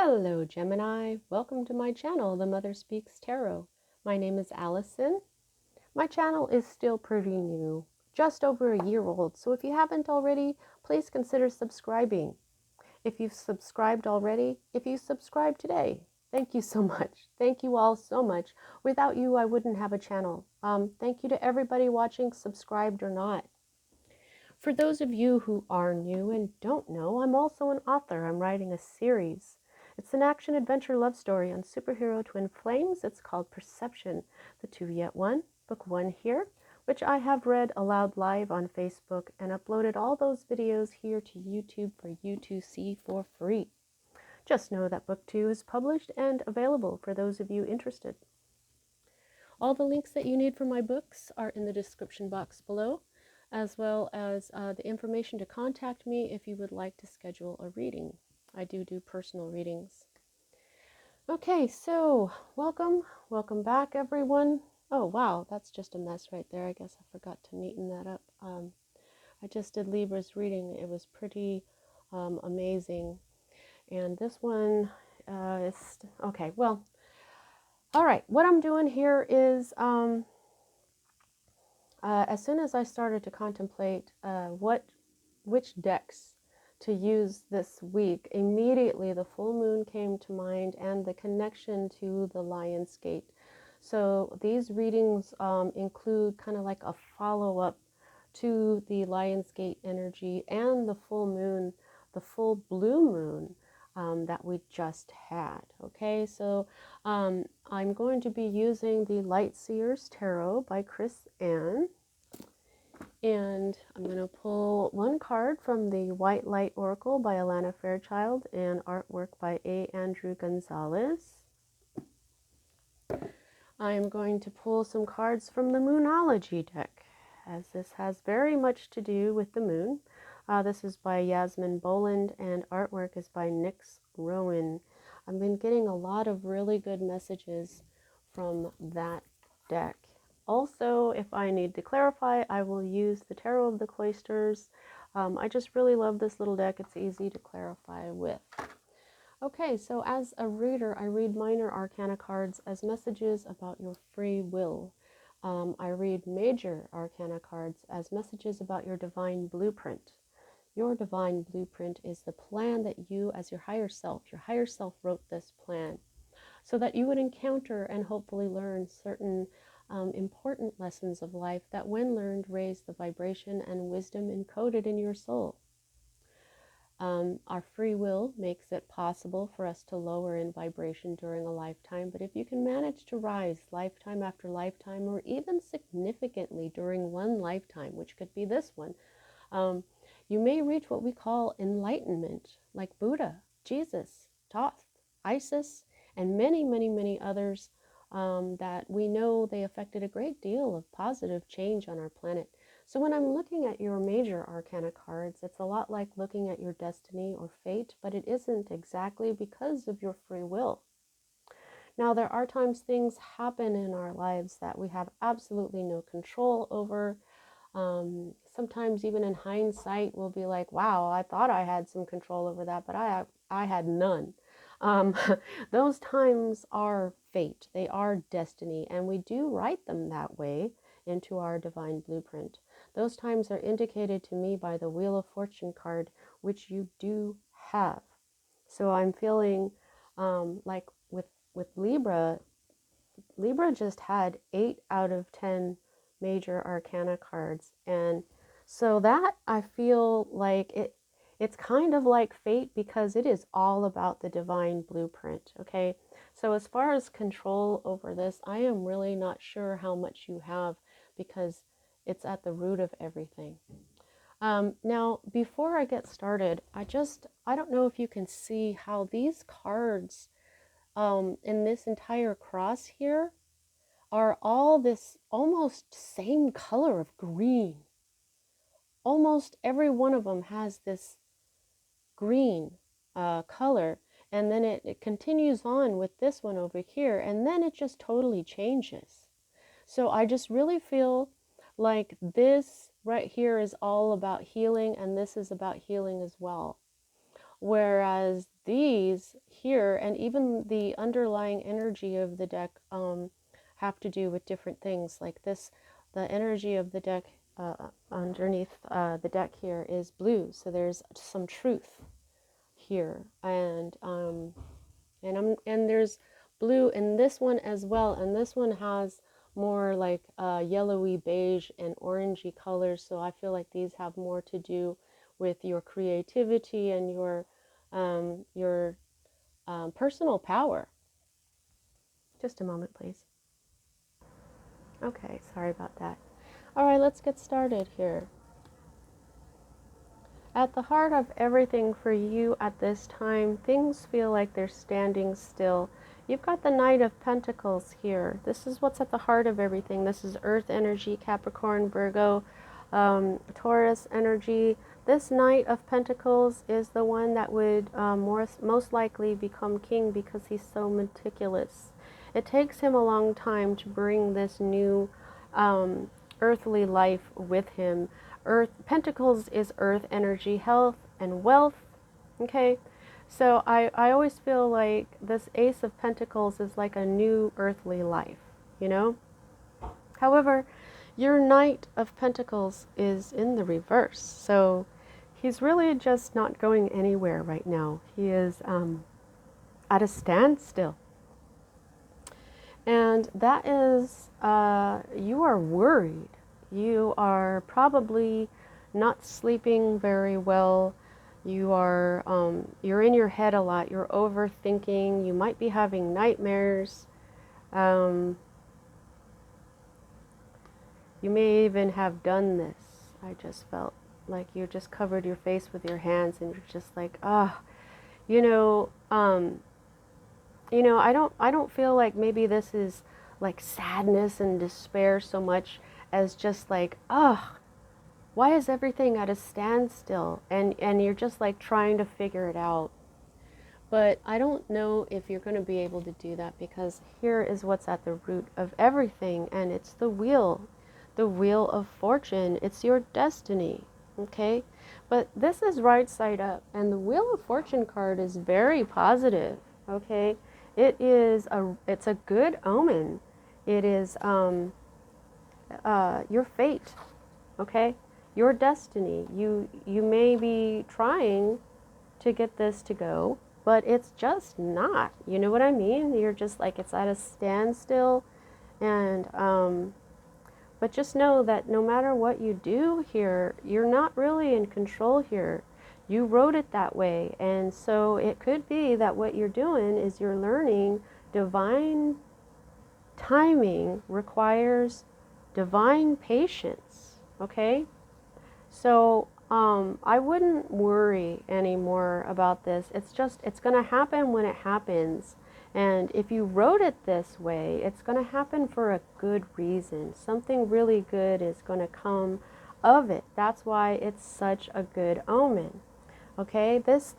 Hello, Gemini. Welcome to my channel, The Mother Speaks Tarot. My name is Allison. My channel is still pretty new, just over a year old, so if you haven't already, please consider subscribing. If you've subscribed already, if you subscribe today, thank you so much. Thank you all so much. Without you, I wouldn't have a channel. Thank you to everybody watching, subscribed or not. For those of you who are new and don't know, I'm also an author. I'm writing a series. It's an action-adventure love story on superhero twin flames. It's called Perception, the Two Yet One, book 1 here, which I have read aloud live on Facebook and uploaded all those videos here to YouTube for you to see for free. Just know that book 2 is published and available for those of you interested. All the links that you need for my books are in the description box below, as well as the information to contact me if you would like to schedule a reading. I do personal readings. Okay, so welcome back, everyone. Oh wow, that's just a mess right there. I guess I forgot to neaten that up. I just did Libra's reading. It was pretty amazing, and this one is okay. Well, all right. What I'm doing here is as soon as I started to contemplate which decks to use this week, immediately the full moon came to mind and the connection to the Lion's Gate. So these readings include kind of like a follow-up to the Lion's Gate energy and the full moon, the full blue moon that we just had. Okay, so I'm going to be using the Light Seers Tarot by Chris Ann. And I'm going to pull one card from the White Light Oracle by Alana Fairchild and artwork by A. Andrew Gonzalez. I'm going to pull some cards from the Moonology deck, as this has very much to do with the moon. This is by Yasmin Boland and artwork is by Nyx Rowan. I've been getting a lot of really good messages from that deck. Also, if I need to clarify, I will use the Tarot of the Cloisters. I just really love this little deck. It's easy to clarify with. Okay, so as a reader, I read minor arcana cards as messages about your free will. I read major arcana cards as messages about your divine blueprint. Your divine blueprint is the plan that you, as your higher self wrote this plan so that you would encounter and hopefully learn certain important lessons of life that, when learned, raise the vibration and wisdom encoded in your soul. Our free will makes it possible for us to lower in vibration during a lifetime, but if you can manage to rise lifetime after lifetime, or even significantly during one lifetime, which could be this one, you may reach what we call enlightenment, like Buddha, Jesus, Thoth, Isis, and many, many, many others that we know they affected a great deal of positive change on our planet. So when I'm looking at your major arcana cards, it's a lot like looking at your destiny or fate, but it isn't exactly because of your free will. Now, there are times things happen in our lives that we have absolutely no control over. Sometimes even in hindsight, we'll be like, wow, I thought I had some control over that, but I had none. Those times are fate. They are destiny, and we do write them that way into our divine blueprint. Those times are indicated to me by the Wheel of Fortune card, which you do have. So I'm feeling like with Libra just had 8 out of 10 major arcana cards, and so that I feel like it's kind of like fate, because it is all about the divine blueprint. Okay, so as far as control over this, I am really not sure how much you have, because it's at the root of everything. Now, before I get started, I don't know if you can see how these cards in this entire cross here are all this almost same color of green. Almost every one of them has this green color, and then it continues on with this one over here, and then it just totally changes. So I just really feel like this right here is all about healing, and this is about healing as well. Whereas these here, and even the underlying energy of the deck, have to do with different things. Like this, the energy of the deck underneath the deck here is blue. So there's some truth here, and there's blue in this one as well, and this one has more like yellowy beige and orangey colors, so I feel like these have more to do with your creativity and your personal power. Just a moment, please. Okay, sorry about that. All right, let's get started here. At the heart of everything for you at this time, things feel like they're standing still. You've got the Knight of Pentacles here. This is what's at the heart of everything. This is Earth energy, Capricorn, Virgo, Taurus energy. This Knight of Pentacles is the one that would most likely become king because he's so meticulous. It takes him a long time to bring this new earthly life with him. Earth Pentacles is earth energy, health and wealth. Okay, so I always feel like this Ace of Pentacles is like a new earthly life, you know. However, your Knight of Pentacles is in the reverse, so he's really just not going anywhere right now. He is at a standstill, and that is you are worried. You are probably not sleeping very well. You are you're in your head a lot. You're overthinking. You might be having nightmares. You may even have done this. I just felt like you just covered your face with your hands and you're just like, ah, you know, I don't feel like maybe this is like sadness and despair so much as just like, oh, why is everything at a standstill? And you're just like trying to figure it out. But I don't know if you're going to be able to do that, because here is what's at the root of everything, and it's the wheel of fortune. It's your destiny, okay? But this is right side up, and the Wheel of Fortune card is very positive, okay? It's a good omen. It is your fate, okay? Your destiny. You may be trying to get this to go, but it's just not. You know what I mean? You're just like, it's at a standstill, and but just know that no matter what you do here, you're not really in control here. You wrote it that way, and so it could be that what you're doing is you're learning divine timing requires divine patience, okay? So I wouldn't worry anymore about this. It's just, it's going to happen when it happens. And if you wrote it this way, it's going to happen for a good reason. Something really good is going to come of it. That's why it's such a good omen. Okay, this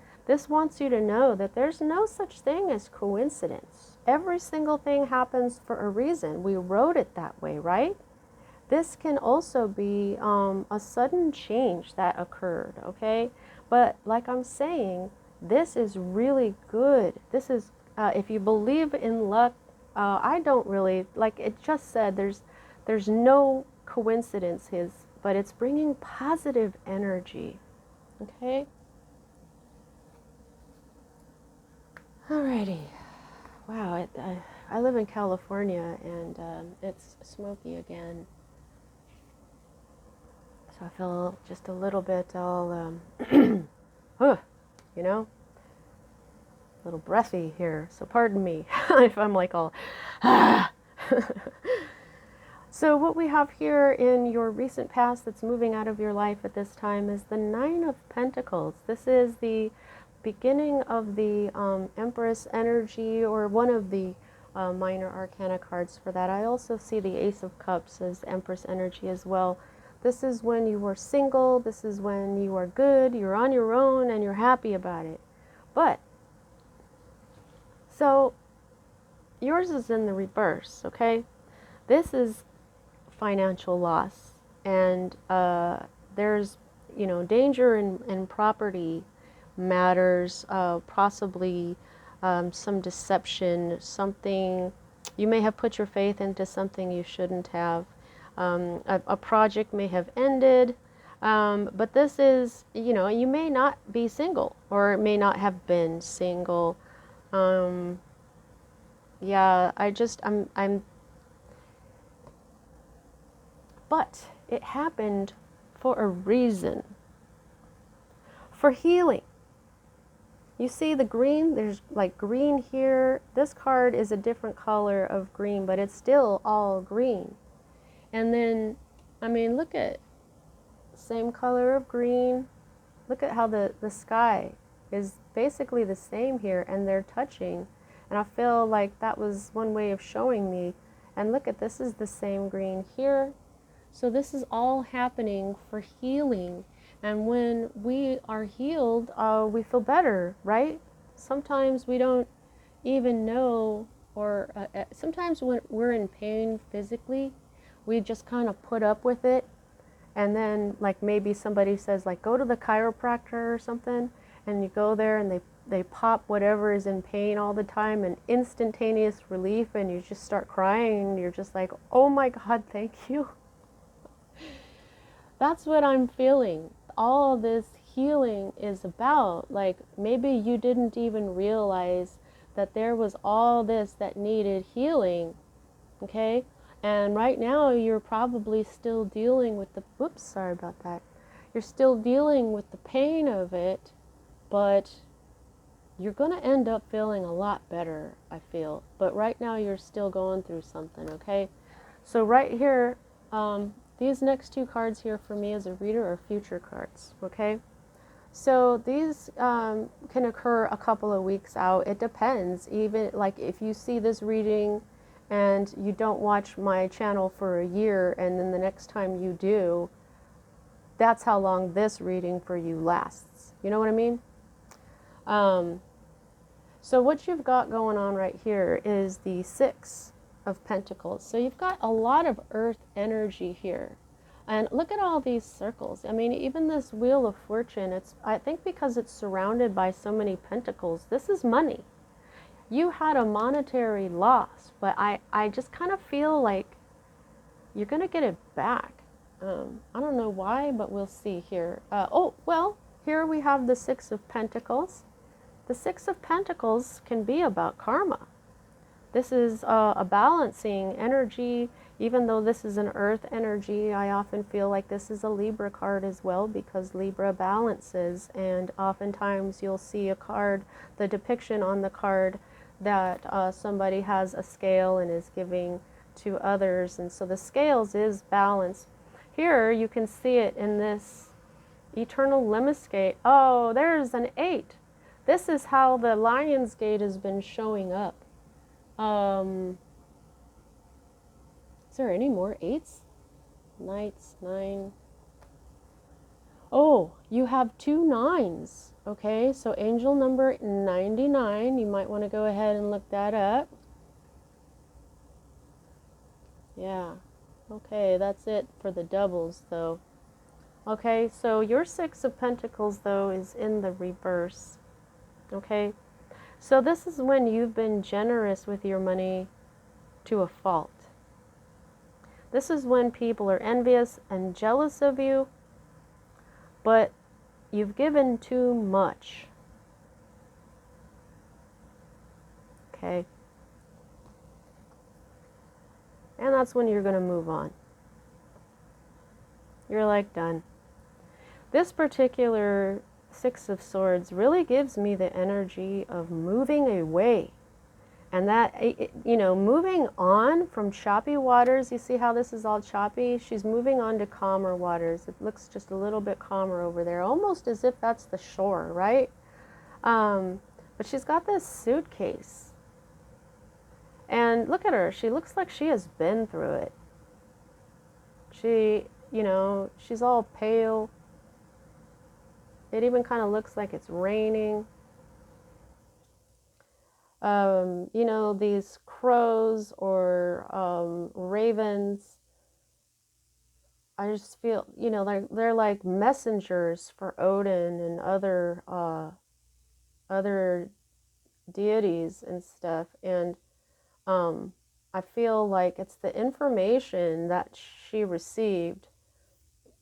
wants you to know that there's no such thing as coincidence. Every single thing happens for a reason. We wrote it that way, right? This can also be a sudden change that occurred, okay? But like I'm saying, this is really good. This is, if you believe in luck, I don't really, like it just said, there's no coincidences, but it's bringing positive energy, okay? Alrighty. Wow, I live in California, and it's smoky again. So I feel just a little bit all, you know, a little breathy here. So pardon me if I'm like all, ah. So what we have here in your recent past that's moving out of your life at this time is the Nine of Pentacles. This is the beginning of the Empress energy, or one of the minor arcana cards for that. I also see the Ace of Cups as Empress energy as well. This is when you were single. This is when you are good, you're on your own, and you're happy about it. But, so, yours is in the reverse, okay? This is financial loss, and there's, you know, danger in property, matters, possibly some deception, something you may have put your faith into something you shouldn't have. A project may have ended, but this is, you may not be single or may not have been single. Yeah, but it happened for a reason, for healing. You see the green, there's like green here. This card is a different color of green, but it's still all green. And then, I mean, look at same color of green. Look at how the sky is basically the same here, and they're touching. And I feel like that was one way of showing me. And look at, this is the same green here. So this is all happening for healing. And when we are healed, we feel better, right? Sometimes we don't even know, or sometimes when we're in pain physically, we just kind of put up with it. And then like maybe somebody says like, go to the chiropractor or something, and you go there and they pop whatever is in pain all the time, and instantaneous relief, and you just start crying, and you're just like, oh my God, thank you. That's what I'm feeling. All this healing is about. Like maybe you didn't even realize that there was all this that needed healing. Okay? And right now you're probably still dealing with the, whoops, sorry about that. You're still dealing with the pain of it, but you're going to end up feeling a lot better, I feel. But right now you're still going through something, okay? So right here, these next two cards here for me as a reader are future cards, okay? So these can occur a couple of weeks out. It depends. Even like if you see this reading and you don't watch my channel for a year, and then the next time you do, that's how long this reading for you lasts. You know what I mean? So what you've got going on right here is the Six of Pentacles. So you've got a lot of earth energy here. And look at all these circles. I mean, even this Wheel of Fortune, it's, I think because it's surrounded by so many pentacles, this is money. You had a monetary loss, but I just kind of feel like you're going to get it back. I don't know why, but we'll see here. Oh, well, here we have the Six of Pentacles. The Six of Pentacles can be about karma. This is a balancing energy. Even though this is an earth energy, I often feel like this is a Libra card as well, because Libra balances, and oftentimes you'll see a card, the depiction on the card, that somebody has a scale and is giving to others, and so the scales is balance. Here you can see it in this Eternal Lemniscate. Oh, there's an 8. This is how the Lion's Gate has been showing up. Is there any more 8s? Knights, 9. Oh, you have 2 9s. Okay, so angel number 99. You might want to go ahead and look that up. Yeah. Okay, that's it for the doubles, though. Okay, so your Six of Pentacles, though, is in the reverse. Okay, so this is when you've been generous with your money to a fault. This is when people are envious and jealous of you, but you've given too much. Okay, and that's when you're going to move on. You're like done. This particular Six of Swords really gives me the energy of moving away. And that, you know, moving on from choppy waters. You see how this is all choppy? She's moving on to calmer waters. It looks just a little bit calmer over there, almost as if that's the shore, right? But she's got this suitcase. And look at her. She looks like she has been through it. She, you know, she's all pale. It even kind of looks like it's raining. You know, these crows or ravens, I just feel, you know, they're like messengers for Odin and other other deities and stuff, and I feel like it's the information that she received,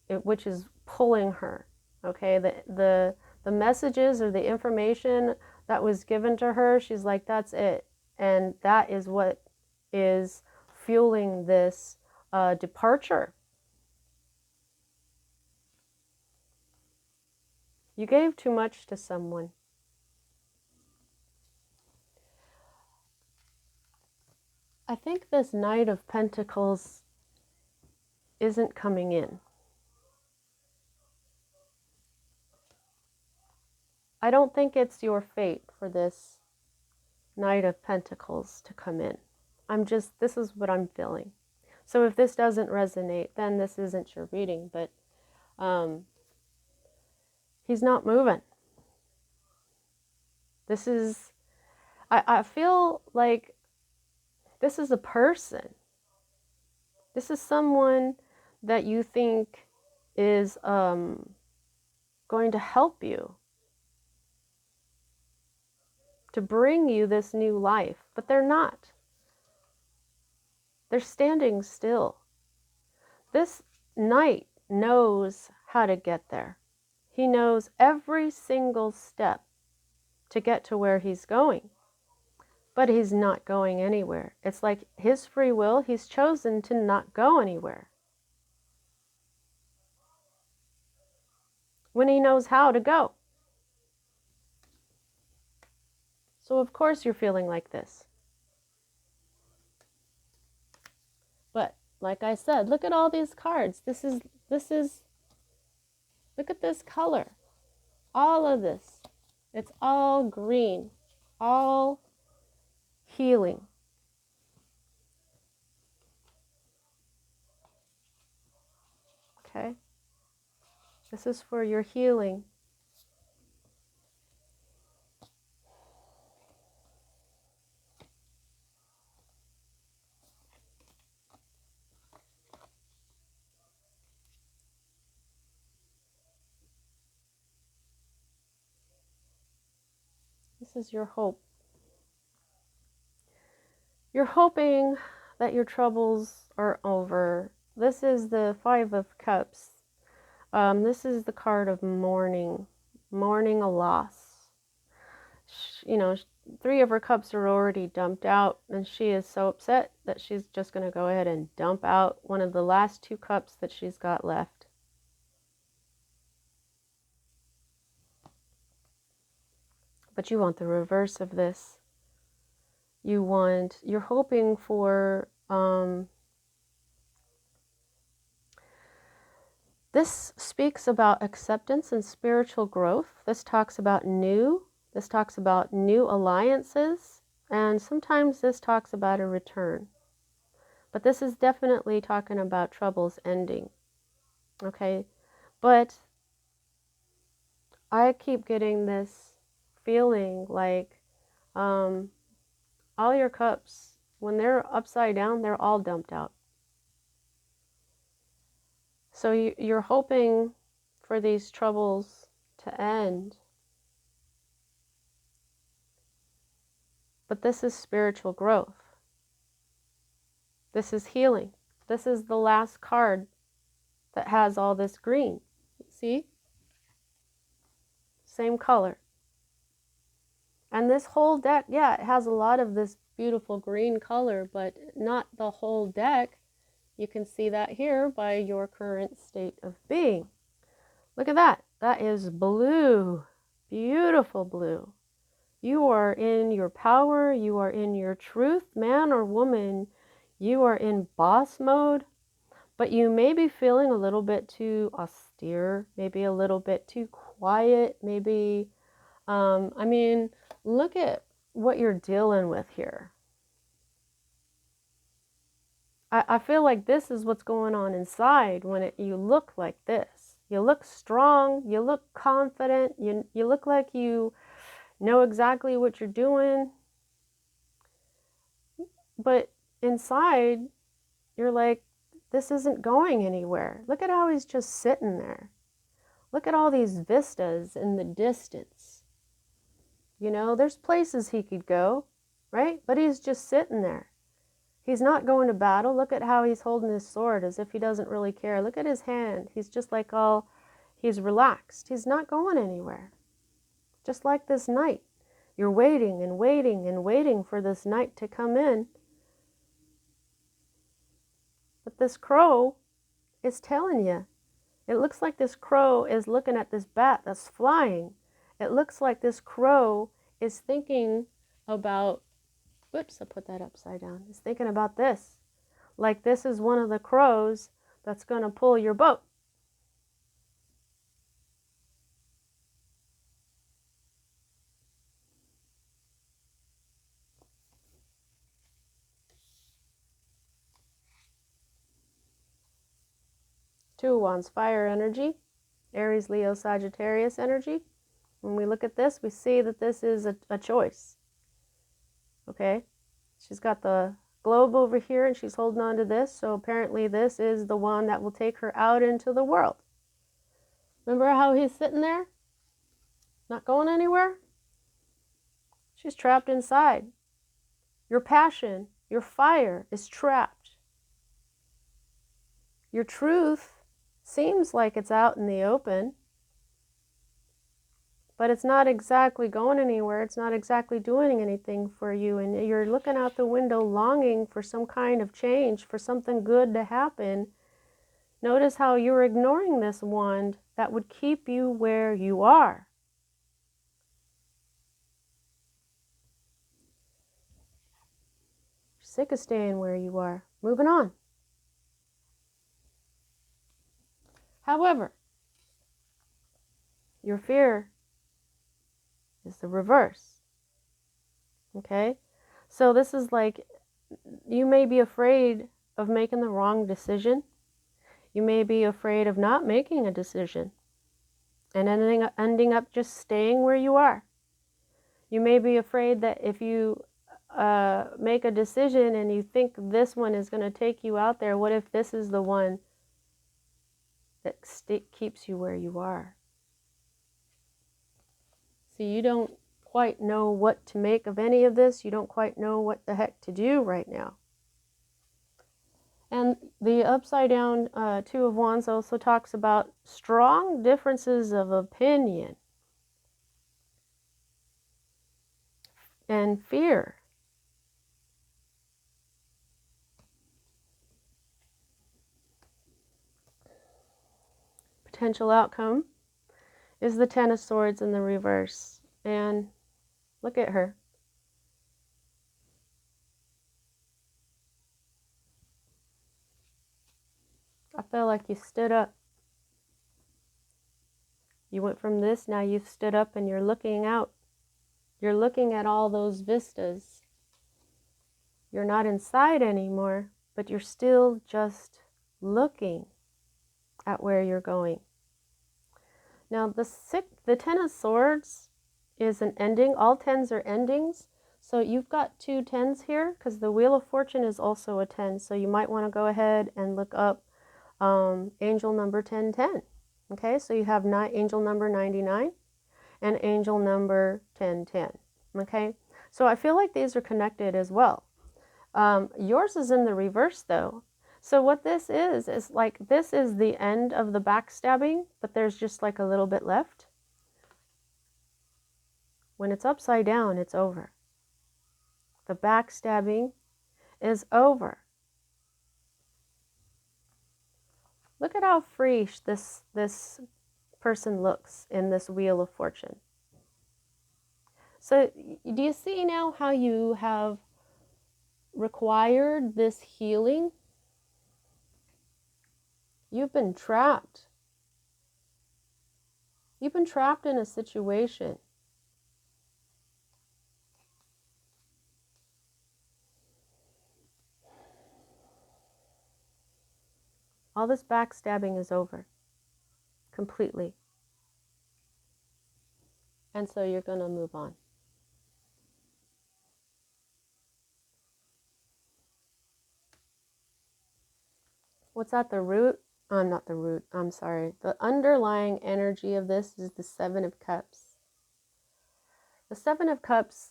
which is pulling her. Okay, the messages or the information that was given to her, she's like, that's it, and that is what is fueling this departure. You gave too much to someone. I think this Knight of Pentacles isn't coming in. I don't think it's your fate for this Knight of Pentacles to come in. This is what I'm feeling. So if this doesn't resonate, then this isn't your reading, but he's not moving. I feel like this is a person. This is someone that you think is going to help you, to bring you this new life, but they're not. They're standing still. This knight knows how to get there. He knows every single step to get to where he's going, but he's not going anywhere. It's like his free will, he's chosen to not go anywhere when he knows how to go. So of course you're feeling like this. But like I said, look at all these cards. This is look at this color. All of this. It's all green. All healing. Okay? This is for your healing. This is your hope. You're hoping that your troubles are over. This is the Five of Cups. This is the card of mourning a loss. Three of her cups are already dumped out, and she is so upset that she's just going to go ahead and dump out one of the last two cups that she's got left. But you want the reverse of this. You're hoping for, this speaks about acceptance and spiritual growth. This talks about new alliances, and sometimes this talks about a return. But this is definitely talking about troubles ending. Okay? But I keep getting this feeling like all your cups, when they're upside down, they're all dumped out. So you're hoping for these troubles to end. But this is spiritual growth. This is healing. This is the last card that has all this green. See? Same color. And this whole deck, yeah, it has a lot of this beautiful green color, but not the whole deck. You can see that here by your current state of being. Look at that. That is blue. Beautiful blue. You are in your power. You are in your truth, man or woman. You are in boss mode, but you may be feeling a little bit too austere, maybe a little bit too quiet, maybe, look at what you're dealing with here. I feel like this is what's going on inside when you look like this. You look strong, you look confident, you look like you know exactly what you're doing. But inside, you're like, this isn't going anywhere. Look at how he's just sitting there. Look at all these vistas in the distance. You know, there's places he could go, right? But he's just sitting there. He's not going to battle. Look at how he's holding his sword as if he doesn't really care. Look at his hand. He's just like he's relaxed. He's not going anywhere. Just like this night. You're waiting and waiting and waiting for this night to come in. But this crow is telling you. It looks like this crow is looking at this bat that's flying. It looks like this crow is thinking about, whoops, I put that upside down. It's thinking about this. Like this is one of the crows that's going to pull your boat. Two of Wands, fire energy, Aries, Leo, Sagittarius energy. When we look at this, we see that this is a choice. Okay? She's got the globe over here and she's holding on to this. So apparently this is the one that will take her out into the world. Remember how he's sitting there? Not going anywhere? She's trapped inside. Your passion, your fire is trapped. Your truth seems like it's out in the open, but it's not exactly going anywhere. It's not exactly doing anything for you. And you're looking out the window longing for some kind of change, for something good to happen. Notice how you're ignoring this wand that would keep you where you are. You're sick of staying where you are. Moving on. However, your fear is the reverse. Okay? So this is like, you may be afraid of making the wrong decision. You may be afraid of not making a decision and ending up just staying where you are. You may be afraid that if you make a decision and you think this one is going to take you out there, what if this is the one that keeps you where you are? So you don't quite know what to make of any of this. You don't quite know what the heck to do right now. And the upside down Two of Wands also talks about strong differences of opinion and fear. Potential outcome is the Ten of Swords in the reverse. And look at her. I feel like you stood up. You went from this, now you've stood up and you're looking out. You're looking at all those vistas. You're not inside anymore, but you're still just looking at where you're going. Now the Ten of Swords is an ending. All tens are endings. So you've got two tens here because the Wheel of Fortune is also a 10. So you might want to go ahead and look up angel number 1010. Okay, so you have angel number 99 and angel number 1010. Okay, so I feel like these are connected as well. Yours is in the reverse though. So what this is like, this is the end of the backstabbing, but there's just like a little bit left. When it's upside down, it's over. The backstabbing is over. Look at how free this person looks in this Wheel of Fortune. So do you see now how you have required this healing? You've been trapped. You've been trapped in a situation. All this backstabbing is over. Completely. And so you're going to move on. What's at the root? Not the root, I'm sorry. The underlying energy of this is the Seven of Cups. The Seven of Cups,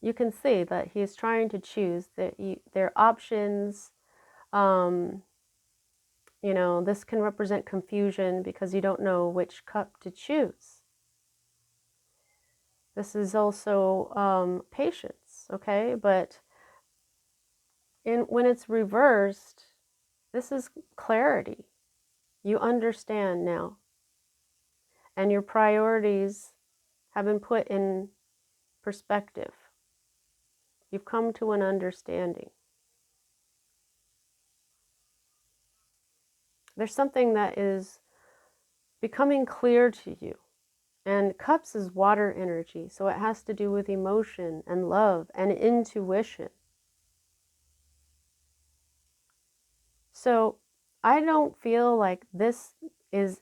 you can see that he's trying to choose their options. You know, this can represent confusion because you don't know which cup to choose. This is also patience, okay? But when it's reversed, this is clarity. You understand now. And your priorities have been put in perspective. You've come to an understanding. There's something that is becoming clear to you. And cups is water energy, so it has to do with emotion and love and intuition. So I don't feel like this is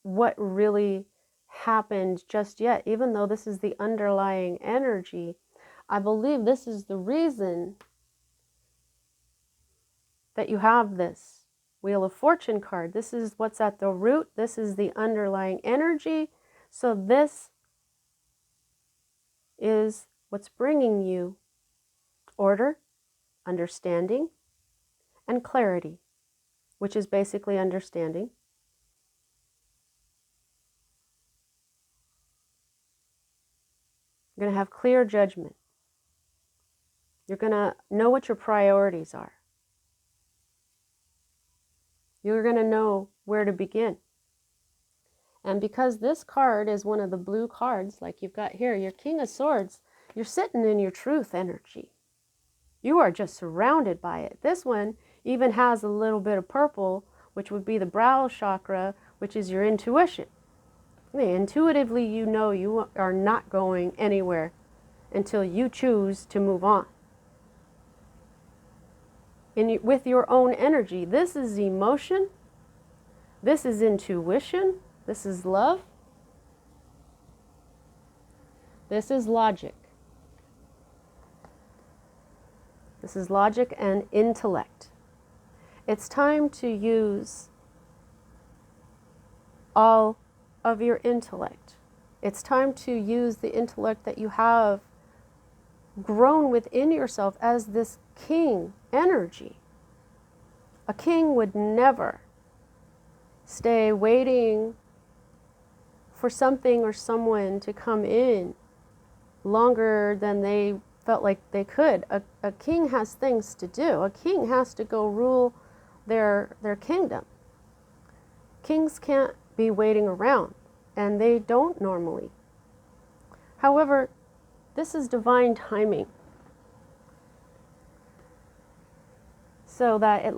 what really happened just yet, even though this is the underlying energy. I believe this is the reason that you have this Wheel of Fortune card. This is what's at the root. This is the underlying energy. So this is what's bringing you order, understanding, and clarity, which is basically understanding. You're going to have clear judgment. You're going to know what your priorities are. You're going to know where to begin. And because this card is one of the blue cards, like you've got here, your King of Swords, you're sitting in your truth energy. You are just surrounded by it. This one even has a little bit of purple, which would be the brow chakra, which is your intuition. I mean, intuitively, you know you are not going anywhere until you choose to move on. With your own energy, this is emotion, this is intuition, this is love, this is logic. This is logic and intellect. It's time to use all of your intellect. It's time to use the intellect that you have grown within yourself as this king energy. A king would never stay waiting for something or someone to come in longer than they felt like they could. A king has things to do. A king has to go rule their kingdom. Kings can't be waiting around, and they don't normally. However, this is divine timing. So that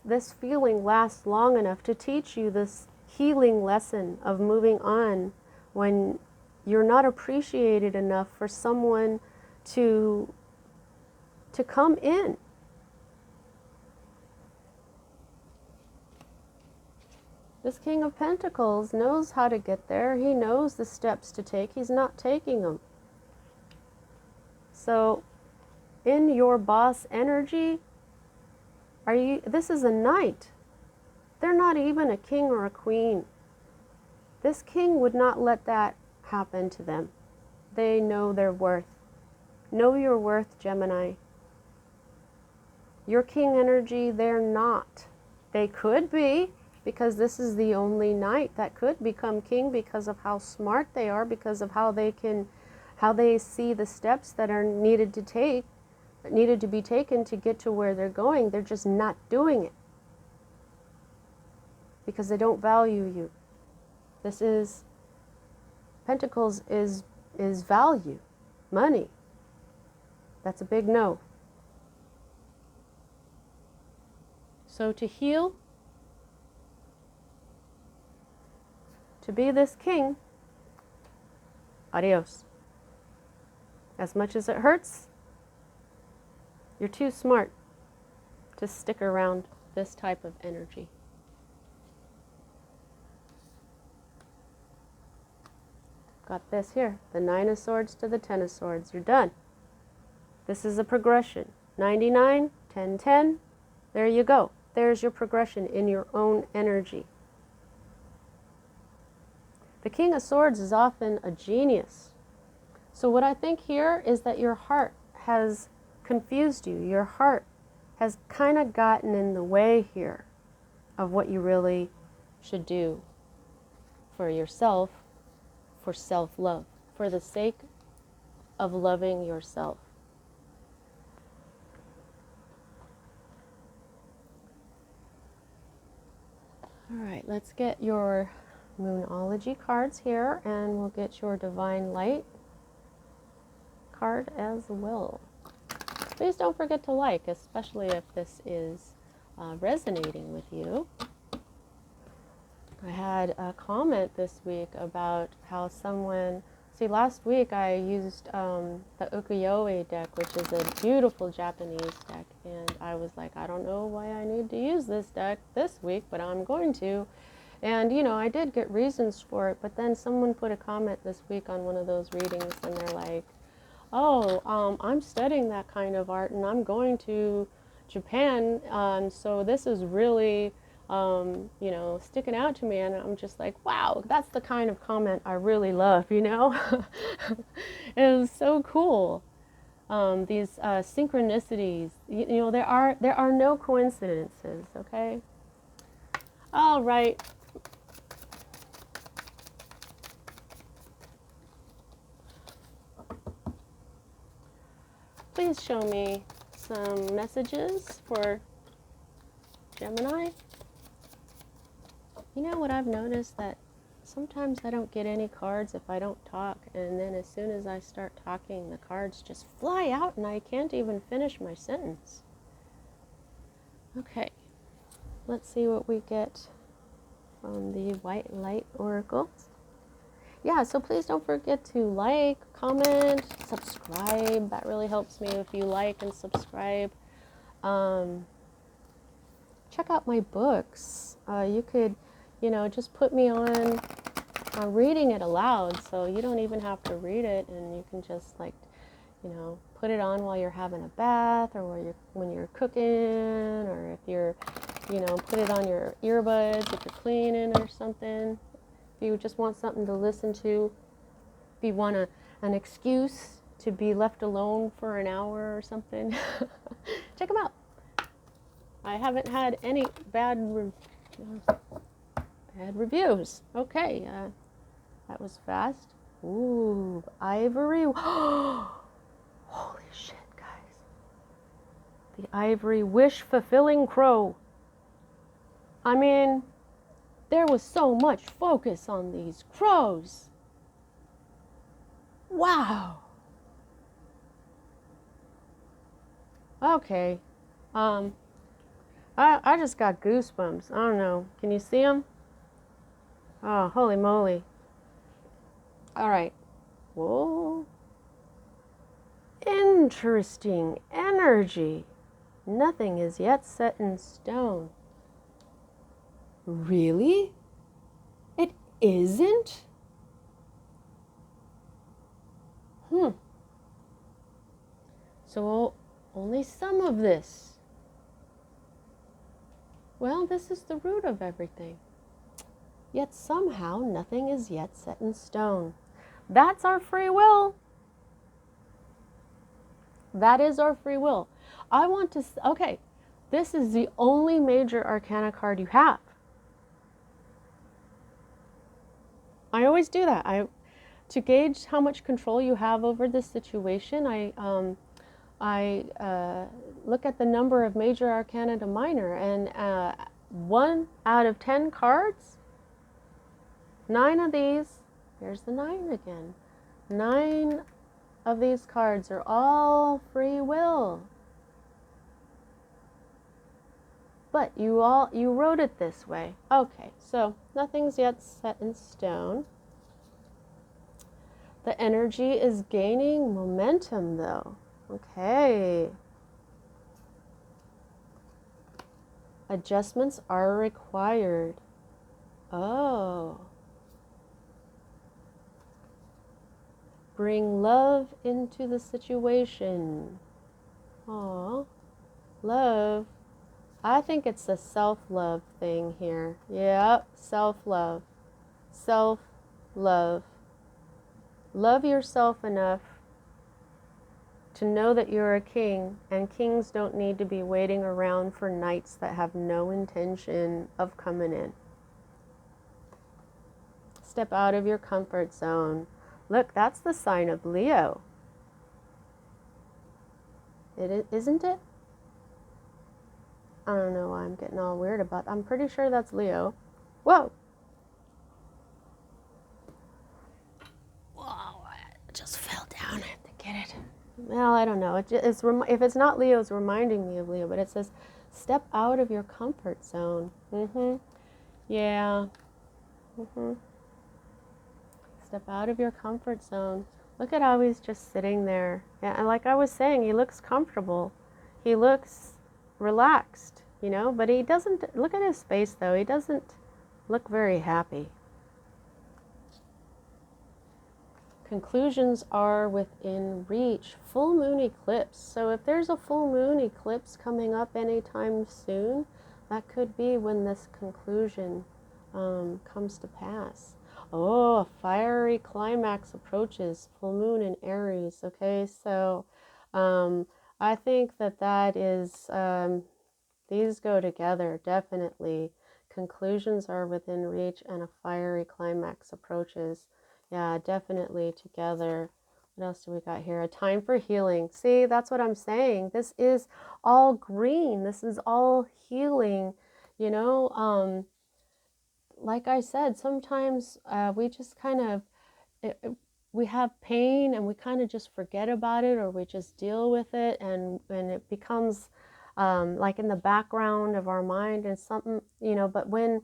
this feeling lasts long enough to teach you this healing lesson of moving on when you're not appreciated enough for someone to come in. This King of Pentacles knows how to get there. He knows the steps to take. He's not taking them. So in your boss energy, this is a knight. They're not even a king or a queen. This king would not let that happen to them. They know their worth. Know your worth, Gemini. Your king energy, they're not. They could be, because this is the only knight that could become king because of how smart they are, because of how they see the steps that are needed to be taken to get to where they're going. They're just not doing it because they don't value you. This is Pentacles is value, money. That's a big no. So to heal, to be this king, adios. As much as it hurts, you're too smart to stick around this type of energy. Got this here, the 9 of Swords to the 10 of Swords. You're done. This is a progression. 99, 10, 10. There you go. There's your progression in your own energy. The King of Swords is often a genius. So what I think here is that your heart has confused you. Your heart has kind of gotten in the way here of what you really should do for yourself, for self-love, for the sake of loving yourself. All right, let's get your Moonology cards here, and we'll get your Divine Light card as well. Please don't forget to like, especially if this is resonating with you. I had a comment this week about how someone, see, last week I used the ukiyo-e deck, which is a beautiful Japanese deck, and I was like, I don't know why I need to use this deck this week, but I'm going to. And, you know, I did get reasons for it, but then someone put a comment this week on one of those readings, and they're like, oh, I'm studying that kind of art, and I'm going to Japan, so this is really, you know, sticking out to me. And I'm just like, wow, that's the kind of comment I really love, you know? It was so cool. These synchronicities, you know, there are no coincidences, okay? All right. Please show me some messages for Gemini. You know what I've noticed, that sometimes I don't get any cards if I don't talk, and then as soon as I start talking, the cards just fly out and I can't even finish my sentence. Okay, let's see what we get from the White Light Oracle. Yeah, so please don't forget to like, comment, subscribe. That really helps me if you like and subscribe. Check out my books. You could, you know, just put me on reading it aloud, so you don't even have to read it, and you can just, like, you know, put it on while you're having a bath, or when you're cooking, or if you're, you know, put it on your earbuds if you're cleaning or something. If you just want something to listen to, if you want an excuse to be left alone for an hour or something, check them out. I haven't had any bad reviews. Okay, that was fast. Ooh, ivory. Holy shit, guys. The ivory wish-fulfilling crow. I mean, there was so much focus on these crows. Wow. Okay. I just got goosebumps. I don't know. Can you see them? Oh, holy moly. All right. Whoa. Interesting energy. Nothing is yet set in stone. Really? It isn't? So only some of this. Well, this is the root of everything. Yet somehow nothing is yet set in stone. That's our free will. That is our free will. I want to, okay, this is the only major arcana card you have. I always do that. To gauge how much control you have over this situation, I look at the number of major arcana to minor, and 1 out of 10 cards, 9 of these, there's the 9 again, 9 of these cards are all free will. But you wrote it this way. Okay, so nothing's yet set in stone. The energy is gaining momentum though. Okay. Adjustments are required. Oh. Bring love into the situation. Aw. Love. I think it's a self-love thing here. Yep, self-love. Self-love. Love yourself enough to know that you're a king, and kings don't need to be waiting around for knights that have no intention of coming in. Step out of your comfort zone. Look, that's the sign of Leo. Isn't it? I don't know why I'm getting all weird about it. I'm pretty sure that's Leo. Whoa! Whoa, I just fell down. I have to get it. Well, I don't know. If it's not Leo, it's reminding me of Leo. But it says, step out of your comfort zone. Yeah. Step out of your comfort zone. Look at how he's just sitting there. Yeah, and like I was saying, he looks comfortable. He looks relaxed, you know, but he doesn't, look at his face though. He doesn't look very happy. Conclusions are within reach. Full moon eclipse. So if there's a full moon eclipse coming up anytime soon, that could be when this conclusion comes to pass. Oh, a fiery climax approaches. Full moon in Aries. Okay, so I think that is, these go together, definitely. Conclusions are within reach and a fiery climax approaches. Yeah, definitely together. What else do we got here? A time for healing. See, that's what I'm saying. This is all green. This is all healing. You know, like I said, sometimes we just kind of, we have pain and we kind of just forget about it, or we just deal with it, and it becomes like in the background of our mind and something, you know, but when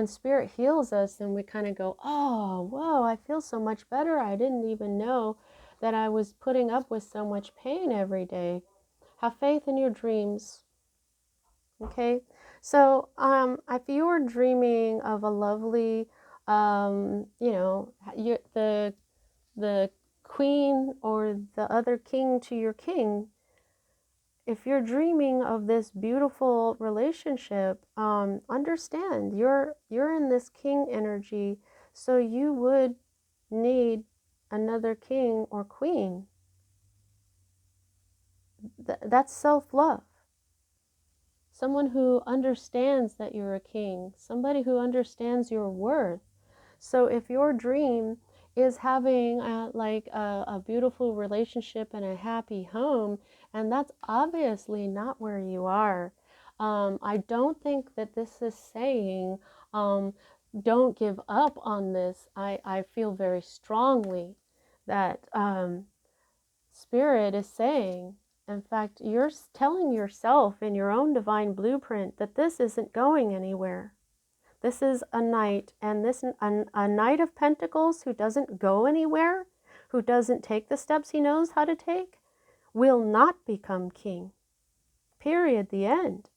spirit heals us, then we kind of go, oh, whoa, I feel so much better. I didn't even know that I was putting up with so much pain every day. Have faith in your dreams. Okay, so if you are dreaming of a lovely, you know, the queen or the other king to your king, if you're dreaming of this beautiful relationship, understand you're in this king energy, so you would need another king or queen. That's self-love. Someone who understands that you're a king, somebody who understands your worth. So if your dream is having a beautiful relationship and a happy home, and that's obviously not where you are, I don't think that this is saying don't give up on this. I feel very strongly that Spirit is saying, in fact, you're telling yourself in your own divine blueprint that this isn't going anywhere. This is a knight, and a knight of pentacles who doesn't go anywhere, who doesn't take the steps he knows how to take, will not become king. Period. The end.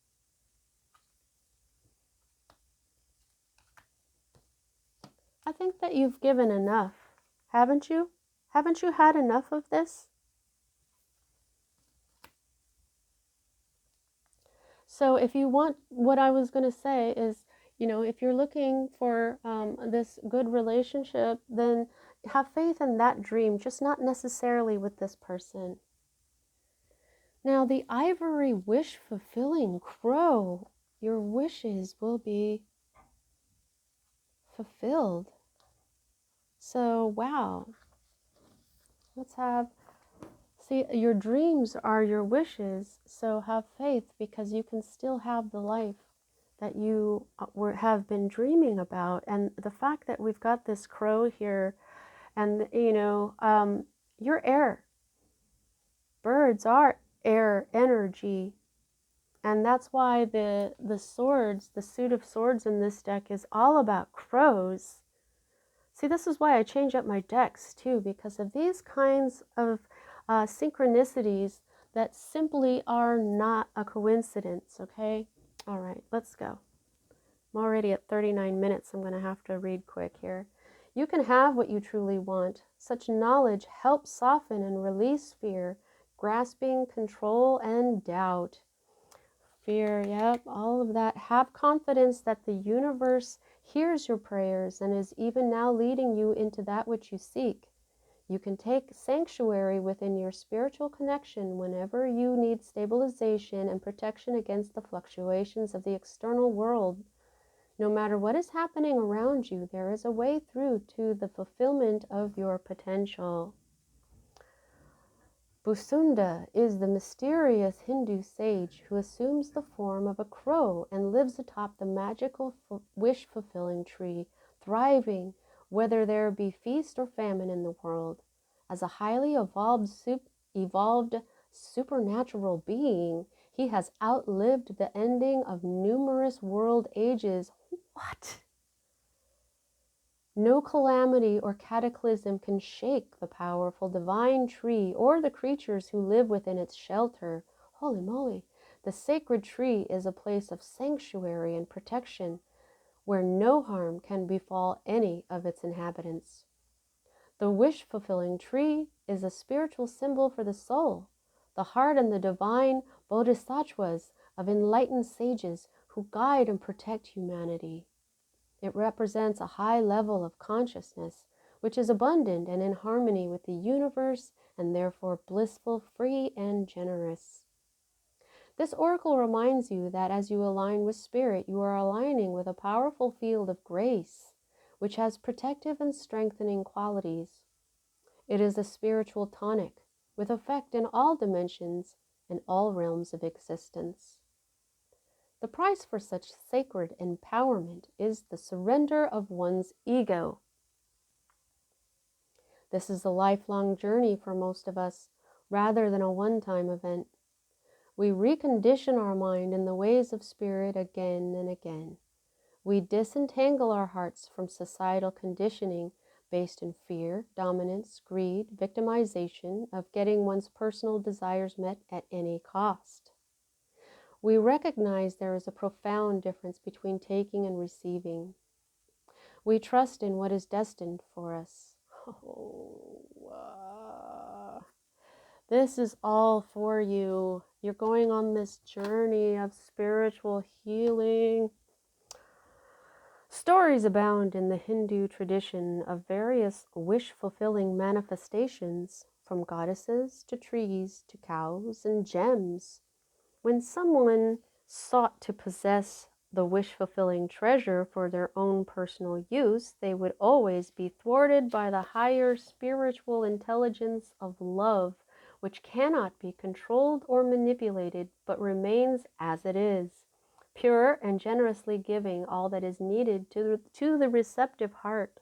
I think that you've given enough, haven't you? Haven't you had enough of this? So if you want, what I was going to say is, you know, if you're looking for this good relationship, then have faith in that dream, just not necessarily with this person. Now, the ivory wish-fulfilling crow, your wishes will be fulfilled. So, wow. Let's have, see, your dreams are your wishes, so have faith, because you can still have the life that you have been dreaming about. And the fact that we've got this crow here, and, you know, you're air. Birds are air energy. And that's why the swords, the suit of swords in this deck is all about crows. See, this is why I change up my decks too, because of these kinds of synchronicities that simply are not a coincidence, okay? All right, let's go. I'm already at 39 minutes. I'm going to have to read quick here. You can have what you truly want. Such knowledge helps soften and release fear, grasping, control, and doubt. Fear, yep, all of that. Have confidence that the universe hears your prayers and is even now leading you into that which you seek. You can take sanctuary within your spiritual connection whenever you need stabilization and protection against the fluctuations of the external world. No matter what is happening around you, there is a way through to the fulfillment of your potential. Busunda is the mysterious Hindu sage who assumes the form of a crow and lives atop the magical wish-fulfilling tree, thriving whether there be feast or famine in the world. As a highly evolved supernatural being, he has outlived the ending of numerous world ages. What? No calamity or cataclysm can shake the powerful divine tree or the creatures who live within its shelter. Holy moly! The sacred tree is a place of sanctuary and protection where no harm can befall any of its inhabitants. The wish-fulfilling tree is a spiritual symbol for the soul, the heart, and the divine bodhisattvas of enlightened sages who guide and protect humanity. It represents a high level of consciousness, which is abundant and in harmony with the universe and therefore blissful, free, and generous. This oracle reminds you that as you align with spirit, you are aligning with a powerful field of grace, which has protective and strengthening qualities. It is a spiritual tonic with effect in all dimensions and all realms of existence. The price for such sacred empowerment is the surrender of one's ego. This is a lifelong journey for most of us, rather than a one-time event. We recondition our mind in the ways of spirit again and again. We disentangle our hearts from societal conditioning based in fear, dominance, greed, victimization, of getting one's personal desires met at any cost. We recognize there is a profound difference between taking and receiving. We trust in what is destined for us. This is all for you. You're going on this journey of spiritual healing. Stories abound in the Hindu tradition of various wish-fulfilling manifestations, from goddesses to trees to cows and gems. When someone sought to possess the wish-fulfilling treasure for their own personal use, they would always be thwarted by the higher spiritual intelligence of love, which cannot be controlled or manipulated, but remains as it is, pure and generously giving all that is needed to the receptive heart.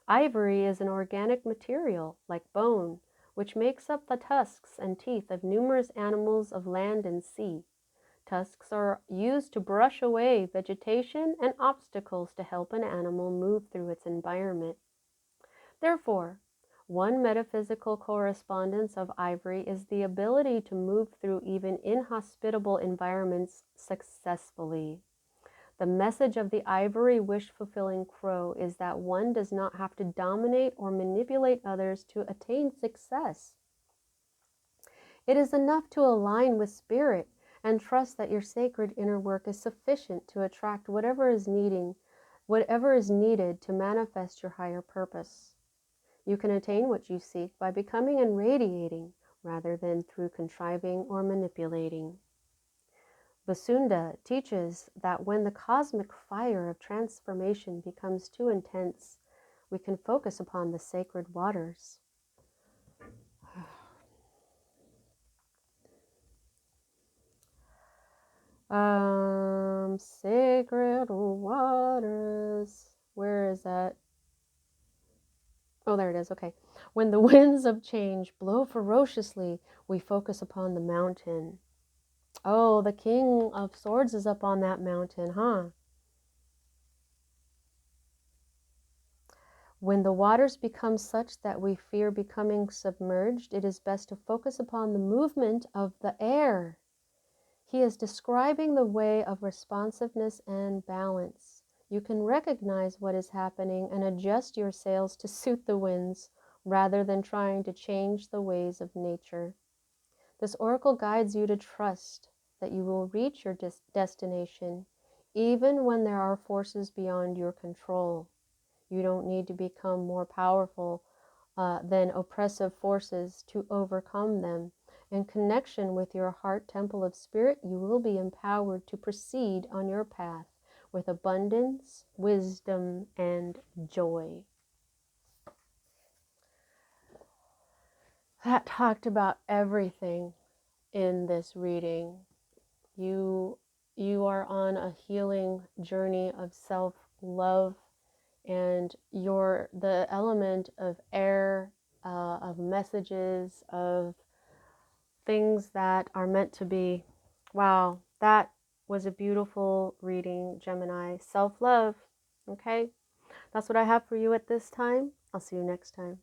Ivory is an organic material, like bone, which makes up the tusks and teeth of numerous animals of land and sea. Tusks are used to brush away vegetation and obstacles to help an animal move through its environment. Therefore, one metaphysical correspondence of ivory is the ability to move through even inhospitable environments successfully. The message of the ivory wish-fulfilling crow is that one does not have to dominate or manipulate others to attain success. It is enough to align with spirit and trust that your sacred inner work is sufficient to attract whatever is needed to manifest your higher purpose. You can attain what you seek by becoming and radiating, rather than through contriving or manipulating. Vasunda teaches that when the cosmic fire of transformation becomes too intense, we can focus upon the sacred waters. Sacred waters. Where is that? Oh, there it is. Okay. When the winds of change blow ferociously, we focus upon the mountain. Oh, the King of Swords is up on that mountain, huh? When the waters become such that we fear becoming submerged, it is best to focus upon the movement of the air. He is describing the way of responsiveness and balance. You can recognize what is happening and adjust your sails to suit the winds, rather than trying to change the ways of nature. This oracle guides you to trust that you will reach your destination, even when there are forces beyond your control. You don't need to become more powerful than oppressive forces to overcome them. In connection with your heart temple of spirit, you will be empowered to proceed on your path with abundance, wisdom, and joy. That talked about everything in this reading. You are on a healing journey of self-love, and the element of air, of messages, of things that are meant to be. Wow, that was a beautiful reading, Gemini. Self-love. Okay, that's what I have for you at this time. I'll see you next time.